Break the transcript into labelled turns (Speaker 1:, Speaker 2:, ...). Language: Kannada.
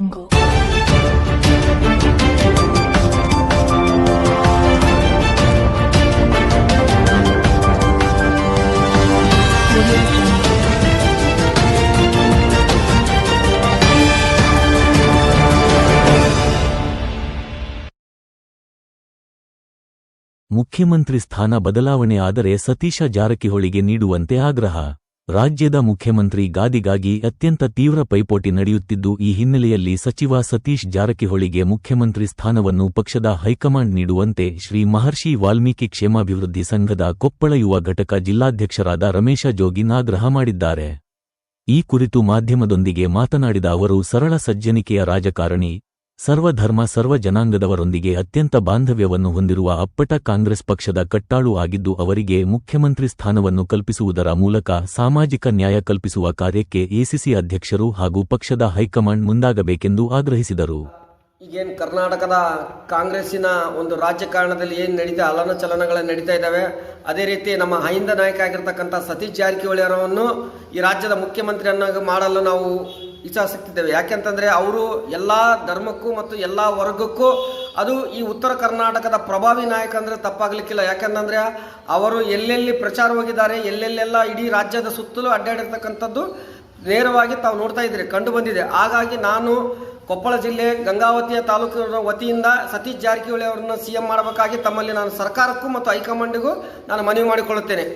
Speaker 1: Jungle.
Speaker 2: ಮುಖ್ಯಮಂತ್ರಿ ಸ್ಥಾನ ಬದಲಾವಣೆ ಆದರೆ ಸತೀಶ ಜಾರಕಿಹೊಳಿಗೆ ನೀಡುವಂತೆ ಆಗ್ರಹ. ರಾಜ್ಯದ ಮುಖ್ಯಮಂತ್ರಿ ಗಾದಿಗಾಗಿ ಅತ್ಯಂತ ತೀವ್ರ ಪೈಪೋಟಿ ನಡೆಯುತ್ತಿದ್ದು, ಈ ಹಿನ್ನೆಲೆಯಲ್ಲಿ ಸಚಿವ ಸತೀಶ್ ಜಾರಕಿಹೊಳಿಗೆ ಮುಖ್ಯಮಂತ್ರಿ ಸ್ಥಾನವನ್ನು ಪಕ್ಷದ ಹೈಕಮಾಂಡ್ ನೀಡುವಂತೆ ಶ್ರೀ ಮಹರ್ಷಿ ವಾಲ್ಮೀಕಿ ಕ್ಷೇಮಾಭಿವೃದ್ಧಿ ಸಂಘದ ಕೊಪ್ಪಳ ಯುವ ಘಟಕ ಜಿಲ್ಲಾಧ್ಯಕ್ಷರಾದ ರಮೇಶ ಜೋಗಿನ್ ಆಗ್ರಹ ಮಾಡಿದ್ದಾರೆ. ಈ ಕುರಿತು ಮಾಧ್ಯಮದೊಂದಿಗೆ ಮಾತನಾಡಿದ ಅವರು, ಸರಳ ಸಜ್ಜನಿಕೆಯ ರಾಜಕಾರಣಿ, ಸರ್ವಧರ್ಮ ಸರ್ವ ಜನಾಂಗದವರೊಂದಿಗೆ ಅತ್ಯಂತ ಬಾಂಧವ್ಯವನ್ನು ಹೊಂದಿರುವ ಅಪ್ಪಟ ಕಾಂಗ್ರೆಸ್ ಪಕ್ಷದ ಕಟ್ಟಾಳು ಆಗಿದ್ದು, ಅವರಿಗೆ ಮುಖ್ಯಮಂತ್ರಿ ಸ್ಥಾನವನ್ನು ಕಲ್ಪಿಸುವುದರ ಮೂಲಕ ಸಾಮಾಜಿಕ ನ್ಯಾಯ ಕಲ್ಪಿಸುವ ಕಾರ್ಯಕ್ಕೆ ಎಸಿಸಿ ಅಧ್ಯಕ್ಷರು ಹಾಗೂ ಪಕ್ಷದ ಹೈಕಮಾಂಡ್ ಮುಂದಾಗಬೇಕೆಂದು ಆಗ್ರಹಿಸಿದರು.
Speaker 3: ಈಗೇನು ಕರ್ನಾಟಕದ ಕಾಂಗ್ರೆಸ್ಸಿನ ಒಂದು ರಾಜಕಾರಣದಲ್ಲಿ ಏನು ನಡೀತಾ ಚಲನಗಳು ನಡೀತಾ ಇದ್ದಾವೆ, ಅದೇ ರೀತಿ ನಮ್ಮ ಹೈಂದ ನಾಯಕ ಆಗಿರ್ತಕ್ಕಂಥ ಸತೀಶ್ ಜಾರಕಿಹೊಳಿ ಅವರನ್ನು ಈ ರಾಜ್ಯದ ಮುಖ್ಯಮಂತ್ರಿಯನ್ನಾಗಿ ಮಾಡಲು ನಾವು ಇಚ್ಛಾಸಕ್ತಿದ್ದೇವೆ. ಯಾಕೆಂತಂದರೆ ಅವರು ಎಲ್ಲ ಧರ್ಮಕ್ಕೂ ಮತ್ತು ಎಲ್ಲ ವರ್ಗಕ್ಕೂ, ಅದು ಈ ಉತ್ತರ ಕರ್ನಾಟಕದ ಪ್ರಭಾವಿ ನಾಯಕ ಅಂದರೆ ತಪ್ಪಾಗಲಿಕ್ಕಿಲ್ಲ. ಯಾಕಂತಂದರೆ ಅವರು ಎಲ್ಲೆಲ್ಲಿ ಪ್ರಚಾರ ಹೋಗಿದ್ದಾರೆ, ಎಲ್ಲೆಲ್ಲೆಲ್ಲ ಇಡೀ ರಾಜ್ಯದ ಸುತ್ತಲೂ ಅಡ್ಡಾಡಿರ್ತಕ್ಕಂಥದ್ದು ನೇರವಾಗಿ ತಾವು ನೋಡ್ತಾ ಇದ್ದೀರಿ, ಕಂಡು ಬಂದಿದೆ. ಹಾಗಾಗಿ ನಾನು ಕೊಪ್ಪಳ ಜಿಲ್ಲೆ ಗಂಗಾವತಿಯ ತಾಲೂಕಿನ ವತಿಯಿಂದ ಸತೀಶ್ ಜಾರಕಿಹೊಳಿ ಅವರನ್ನು ಸಿಎಂ ಮಾಡಬೇಕಾಗಿ ತಮ್ಮಲ್ಲಿ ನಾನು ಸರ್ಕಾರಕ್ಕೂ ಮತ್ತು ಹೈಕಮಾಂಡಿಗೂ ನಾನು ಮನವಿ ಮಾಡಿಕೊಳ್ಳುತ್ತೇನೆ.